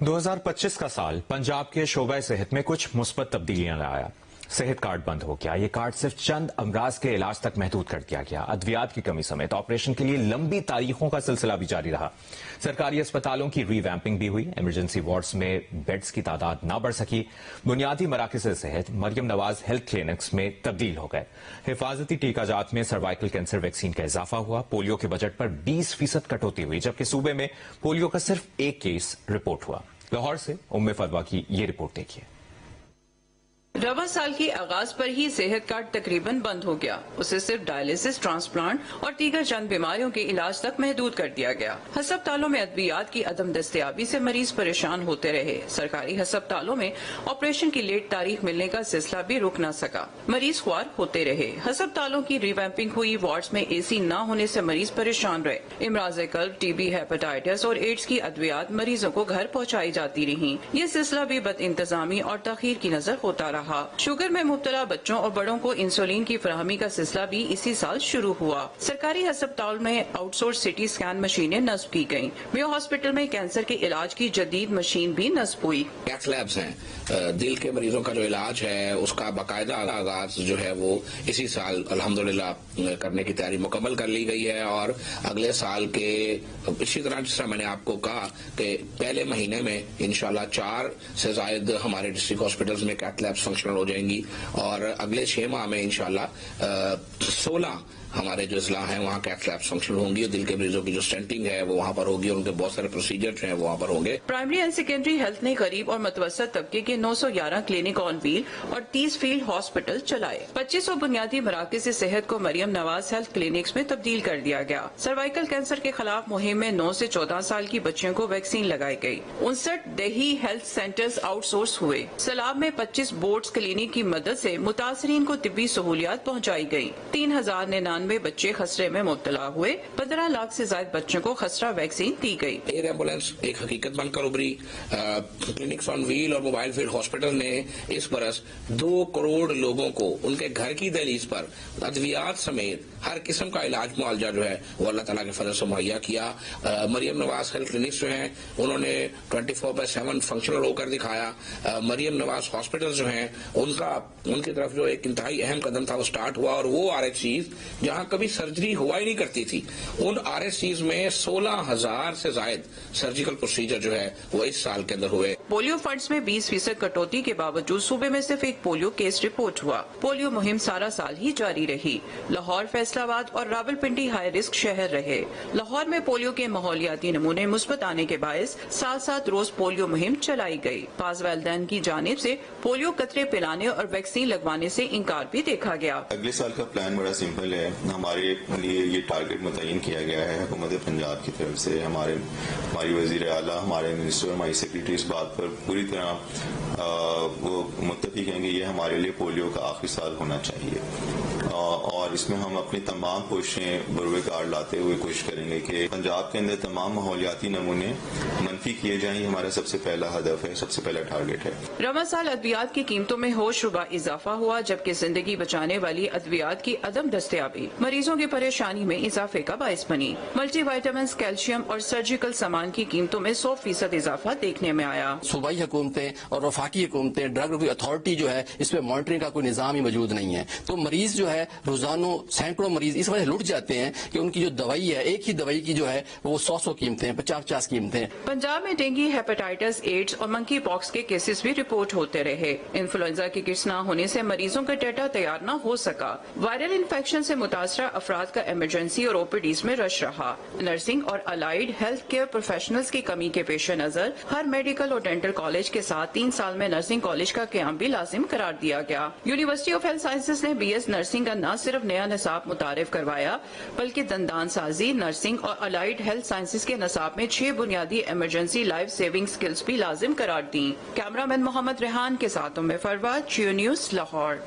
2025 का साल पंजाब के शोबे सेहत में कुछ मुस्बत तब्दीलियां लाया। सेहत कार्ड बंद हो गया। ये कार्ड सिर्फ चंद अमराज के इलाज तक महदूद कर दिया गया। अद्वियात की कमी समेत ऑपरेशन के लिए लंबी तारीखों का सिलसिला भी जारी रहा। सरकारी अस्पतालों की रीवैम्पिंग भी हुई। इमरजेंसी वार्ड्स में बेड्स की तादाद ना बढ़ सकी। बुनियादी मराकज़ सेहत मरियम नवाज हेल्थ क्लिनिक्स में तब्दील हो गए। हिफाजती टीकाजात में सर्वाइकल कैंसर वैक्सीन का इजाफा हुआ। पोलियो के बजट पर 20% कटौती हुई, जबकि सूबे में पोलियो का सिर्फ एक केस रिपोर्ट हुआ। लाहौर से उम्मे फतवा की ये रिपोर्ट देखिए। रवा साल के आगाज पर ही सेहत कार्ड तकरीबन बंद हो गया। उसे सिर्फ डायलिसिस, ट्रांसप्लांट और दीगर चंद बीमारियों के इलाज तक महदूद कर दिया गया। अस्पतालों में अद्वियात की अदम दस्तयाबी से मरीज परेशान होते रहे। सरकारी अस्पतालों में ऑपरेशन की लेट तारीख मिलने का सिलसिला भी रुक न सका। मरीज ख्वार होते रहे। अस्पतालों की रिवैम्पिंग हुई। वार्ड्स में एसी न होने से मरीज परेशान रहे। इमराज कल्ब, टीबी, हेपेटाइटिस और एड्स की अद्वियात मरीजों को घर पहुँचाई जाती रही। ये सिलसिला भी बद इंतजामी और तखीर की नजर होता रहा। शुगर में मुब्तला बच्चों और बड़ों को इंसुलिन की फराहमी का सिलसिला भी इसी साल शुरू हुआ। सरकारी अस्पताल में आउटसोर्स सिटी स्कैन मशीनें नस्ब की गयी। मेयो हॉस्पिटल में कैंसर के इलाज की जदीद मशीन भी नस्ब हुई। कैथ लैब्स हैं, दिल के मरीजों का जो इलाज है उसका बाकायदा आगाज जो है वो इसी साल अल्हम्दुलिल्लाह करने की तैयारी मुकम्मल कर ली गई है। और अगले साल के इसी तरह जिस तरह मैंने आपको कहा कि पहले महीने में इंशाल्लाह 4 से ज्यादा हमारे डिस्ट्रिक्ट हॉस्पिटल्स में कैथ लैब्स फंक्शनल हो जाएंगी। और अगले 6 माह में इंशाल्लाह 16 हमारे जो इजला हैं वहाँ कैथ लैब्स फंक्शनल होंगी। दिल के मरीजों की जो स्टेंटिंग है वो वहाँ पर होगी और उनके बहुत सारे प्रोसीजर जो हैं वो वहाँ पर होंगे। प्राइमरी एंड सेकेंडरी हेल्थ ने गरीब और मतवसत तबके के 911 क्लिनिक ऑन व्हील और 30 फील्ड हॉस्पिटल चलाए। 2500 बुनियादी मराकज़ सेहत को मरियम नवाज हेल्थ क्लिनिक्स में तब्दील कर दिया गया। सर्वाइकल कैंसर के खिलाफ मुहिम में 9 से 14 साल की बच्चियों को वैक्सीन लगाई गई। 59 देही हेल्थ सेंटर्स आउटसोर्स हुए। सैलाब में 25 बोर्ड्स क्लिनिक की मदद से मुतासरीन को तिब्बी सहूलियात पहुँचाई गयी। 3099 बच्चे खसरे में मुब्तला हुए। 15 लाख से ज्यादा बच्चों को खसरा वैक्सीन दी गई। एयर एम्बुलेंस एक हकीकत बनकर उभरी। क्लिनिक्स ऑन व्हील और मोबाइल फील्ड हॉस्पिटल ने इस बरस 2 करोड़ लोगों को उनके घर की दहलीज पर अद्वियात समेत हर किस्म का इलाज मुआवजा जो है वो अल्लाह ताला के फजल से मुहैया किया। मरियम नवाज हेल्थ क्लिनिक्स जो हैं उन्होंने 24/7 फंक्शनल होकर दिखाया। मरियम नवाज हॉस्पिटल जो हैं उनकी तरफ जो एक इंतहाई अहम कदम था वो स्टार्ट हुआ। और वो RHCs जहां कभी सर्जरी हुआ ही नहीं करती थी, उन RHCs में 16,000 से ज्यादा सर्जिकल प्रोसीजर जो है वो इस साल के अंदर हुए। पोलियो फंड्स में 20% कटौती के बावजूद सूबे में सिर्फ एक पोलियो केस रिपोर्ट हुआ। पोलियो मुहिम सारा साल ही जारी रही। लाहौर, फैसलाबाद और रावलपिंडी हाई रिस्क शहर रहे। लाहौर में पोलियो के माहौलियाती नमूने मुस्बत आने के बायस 7 रोज पोलियो मुहिम चलाई गई। पास वालिदैन की जानिब से पोलियो कतरे पिलाने और वैक्सीन लगवाने से इनकार भी देखा गया। अगले साल का प्लान बड़ा सिंपल है। हमारे लिए ये टारगेट मुतय्यन किया गया है हुकूमत पंजाब की तरफ से। हमारी वजीर आला, हमारे मिनिस्टर, हमारी सेक्रेटरी इस बात पर पूरी तरह वो मुत्तफिक हैं कि ये हमारे लिए पोलियो का आखिरी साल होना चाहिए। और इसमें हम अपनी तमाम कोशिशें बरूए कार लाते हुए कोशिश करेंगे कि पंजाब के अंदर तमाम माहौलियाती नमूने मनफी किए जाएं। ये हमारा सबसे पहला हदफ है, सबसे पहला टारगेट है। रवा साल अद्वियात की कीमतों में होशरुबा इजाफा हुआ, जबकि जिंदगी बचाने वाली अद्वियात की अदम दस्तयाबी मरीजों की परेशानी में इजाफे का बायस बनी। मल्टी वाइटामिन, कैल्शियम और सर्जिकल सामान की कीमतों में 100% इजाफा देखने में आया। सूबाई हुकूमतें और वफाकी हुकूमतें, ड्रग अथॉरिटी जो है इस पे मॉनिटरिंग का कोई निजाम ही मौजूद नहीं है। तो मरीज जो है रोजाना सैकड़ों मरीज इस वजह लुट जाते हैं कि उनकी जो दवाई है, एक ही दवाई की जो है वो 100 कीमतें, 50 कीमतें। पंजाब में डेंगू, हेपेटाइटिस, एड्स और मंकी पॉक्स के केसेस भी रिपोर्ट होते रहे। इन्फ्लुएंजा की किट्स न होने से मरीजों का डेटा तैयार न हो सका। वायरल इन्फेक्शन से मुतासरा अफराद का इमरजेंसी और OPDs में रश रहा। नर्सिंग और अलाइड हेल्थ केयर प्रोफेशनल्स की कमी के पेश नजर हर मेडिकल और डेंटल कॉलेज के साथ 3 साल में नर्सिंग कॉलेज का क्याम भी लाजिम करार दिया गया। यूनिवर्सिटी ऑफ हेल्थ साइंसेज ने BS नर्सिंग का न सिर्फ नया निसाब मुतारिफ करवाया, बल्कि दंदान साजी, नर्सिंग और अलाइड हेल्थ साइंसेज के निसाब में 6 बुनियादी इमरजेंसी लाइफ सेविंग स्किल्स भी लाजिम करार दी। कैमरामैन मोहम्मद रेहान के साथ उम्मे फरवा, जियो न्यूज, लाहौर।